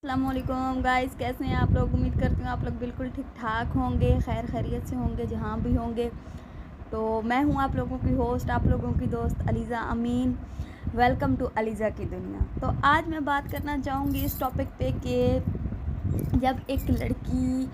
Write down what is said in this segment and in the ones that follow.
अस्सलामुअलैकुम गाइस, कैसे हैं आप लोग। उम्मीद करती हूँ आप लोग बिल्कुल ठीक ठाक होंगे, खैर खैरियत से होंगे जहाँ भी होंगे। तो मैं हूँ आप लोगों की होस्ट, आप लोगों की दोस्त अलीज़ा अमीन। वेलकम टू अलीज़ा की दुनिया। तो आज मैं बात करना चाहूँगी इस टॉपिक पे कि जब एक लड़की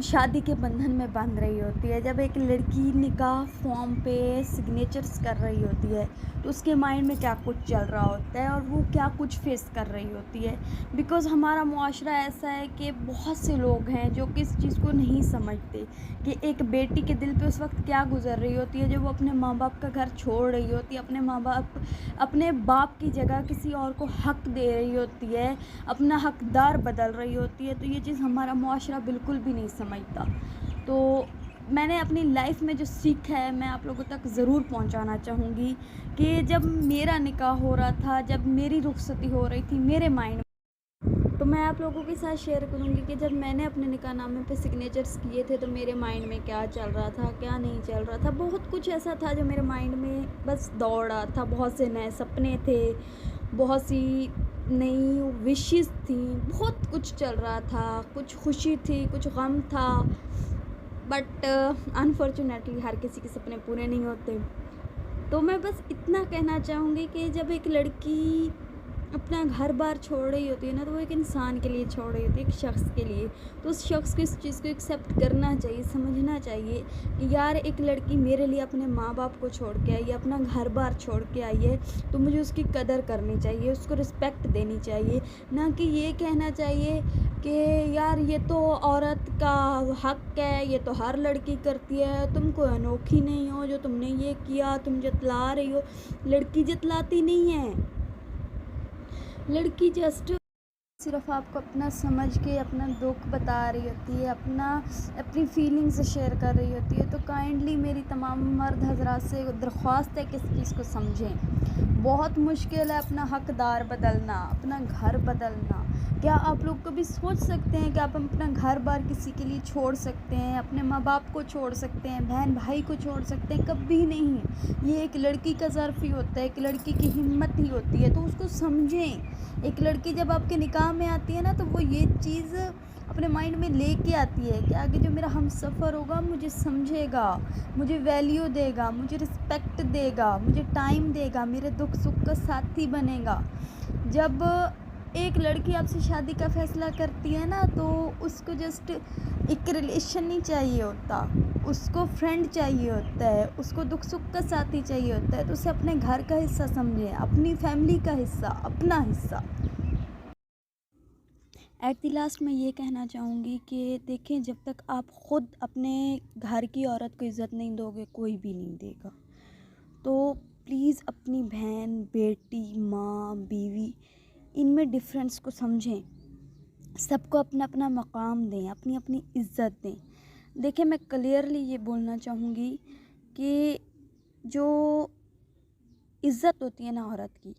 शादी के बंधन में बंध रही होती है, जब एक लड़की निकाह फॉर्म पे सिग्नेचर्स कर रही होती है, तो उसके माइंड में क्या कुछ चल रहा होता है और वो क्या कुछ फेस कर रही होती है। बिकॉज़ हमारा मुआशरा ऐसा है कि बहुत से लोग हैं जो कि इस चीज़ को नहीं समझते कि एक बेटी के दिल पे उस वक्त क्या गुजर रही होती है, जब वो अपने माँ बाप का घर छोड़ रही होती है, अपने बाप की जगह किसी और को हक दे रही होती है, अपना हकदार बदल रही होती है। तो ये चीज़ हमारा मुआशरा बिल्कुल भी नहीं समझता। तो मैंने अपनी लाइफ में जो सीखा है मैं आप लोगों तक ज़रूर पहुंचाना चाहूँगी कि जब मेरा निकाह हो रहा था, जब मेरी रुखसती हो रही थी मेरे माइंड, तो मैं आप लोगों के साथ शेयर करूँगी कि जब मैंने अपने निकाहनामे पे सिग्नेचर्स किए थे तो मेरे माइंड में क्या चल रहा था, क्या नहीं चल रहा था। बहुत कुछ ऐसा था जो मेरे माइंड में बस दौड़ रहा था। बहुत से नए सपने थे, बहुत सी नई विशेस थी, बहुत कुछ चल रहा था। कुछ खुशी थी, कुछ गम था, बट अनफॉर्चुनेटली हर किसी के सपने पूरे नहीं होते। तो मैं बस इतना कहना चाहूँगी कि जब एक लड़की अपना घर बार छोड़ रही होती है ना, तो वो एक इंसान के लिए छोड़ रही होती है, एक शख्स के लिए। तो उस शख्स को इस चीज़ को एक्सेप्ट करना चाहिए, समझना चाहिए कि यार एक लड़की मेरे लिए अपने माँ बाप को छोड़ के आई है, अपना घर बार छोड़ के आई है, तो मुझे उसकी कदर करनी चाहिए, उसको रिस्पेक्ट देनी चाहिए। ना कि ये कहना चाहिए कि यार ये तो औरत का हक है, ये तो हर लड़की करती है, तुम कोई अनोखी नहीं हो जो तुमने ये किया, तुम जतला रही हो। लड़की जतलाती नहीं है, लड़की जस्ट सिर्फ आपको अपना समझ के अपना दुख बता रही होती है, अपनी फीलिंग्स शेयर कर रही होती है। तो काइंडली मेरी तमाम मर्द हजरात से दरख्वास्त है कि इस चीज़ को समझें। बहुत मुश्किल है अपना हकदार बदलना, अपना घर बदलना। क्या आप लोग कभी सोच सकते हैं कि आप अपना घर बार किसी के लिए छोड़ सकते हैं, अपने माँ बाप को छोड़ सकते हैं, बहन भाई को छोड़ सकते हैं? कभी नहीं। ये एक लड़की का ज़र्फ ही होता है, एक लड़की की हिम्मत ही होती है। तो उसको समझें। एक लड़की जब आपके निकाह में आती है ना, तो वो ये चीज़ अपने माइंड में लेके आती है कि आगे जो मेरा हम सफ़र होगा मुझे समझेगा, मुझे वैल्यू देगा, मुझे रिस्पेक्ट देगा, मुझे टाइम देगा, मेरे दुख सुख का साथी बनेगा। जब एक लड़की आपसे शादी का फ़ैसला करती है ना, तो उसको जस्ट एक रिलेशन नहीं चाहिए होता, उसको फ्रेंड चाहिए होता है, उसको दुख सुख का साथी चाहिए होता है। तो उसे अपने घर का हिस्सा समझें, अपनी फैमिली का हिस्सा, अपना हिस्सा। एट द लास्ट मैं ये कहना चाहूँगी कि देखें, जब तक आप ख़ुद अपने घर की औरत को इज़्ज़त नहीं दोगे, कोई भी नहीं देगा। तो प्लीज़ अपनी बहन, बेटी, माँ, बीवी, इनमें डिफरेंस को समझें। सबको अपना अपना मकाम दें, अपनी अपनी इज़्ज़त दें। देखिए, मैं क्लियरली ये बोलना चाहूँगी कि जो इज़्ज़त होती है ना औरत की,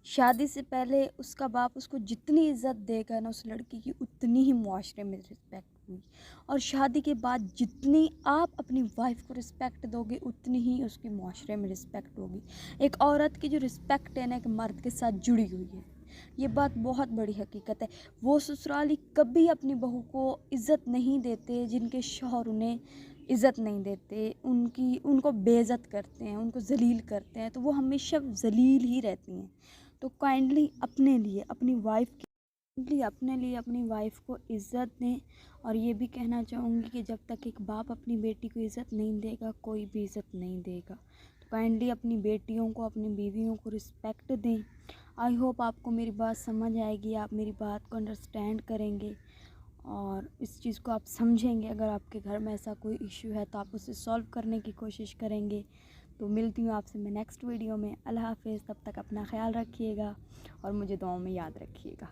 शादी से पहले उसका बाप उसको जितनी इज़्ज़त देगा ना उस लड़की की, उतनी ही मुआशरे में रिस्पेक्ट होगी। और शादी के बाद जितनी आप अपनी वाइफ को रिस्पेक्ट दोगे, उतनी ही उसकी मुआशरे में रिस्पेक्ट होगी। एक औरत की जो रिस्पेक्ट है ना, एक मर्द के साथ जुड़ी हुई है। ये बात बहुत बड़ी हकीकत है। वो ससुराली कभी अपनी बहू को इज़्ज़त नहीं देते जिनके शौहर उन्हें इज़्ज़त नहीं देते, उनको बेइज़्ज़त करते हैं, उनको ज़लील करते हैं, तो वो हमेशा ज़लील ही रहती हैं। तो काइंडली अपने लिए अपनी वाइफ को इज़्ज़त दें। और ये भी कहना चाहूँगी कि जब तक एक बाप अपनी बेटी को इज़्ज़त नहीं देगा, कोई भी इज़्ज़त नहीं देगा। तो काइंडली अपनी बेटियों को, अपनी बीवियों को रिस्पेक्ट दें। आई होप आपको मेरी बात समझ आएगी, आप मेरी बात को अंडरस्टैंड करेंगे और इस चीज़ को आप समझेंगे। अगर आपके घर में ऐसा कोई इशू है तो आप उसे सॉल्व करने की कोशिश करेंगे। तो मिलती हूँ आपसे मैं नेक्स्ट वीडियो में। अल्लाह हाफ़िज़। तब तक अपना ख्याल रखिएगा और मुझे दुआओं में याद रखिएगा।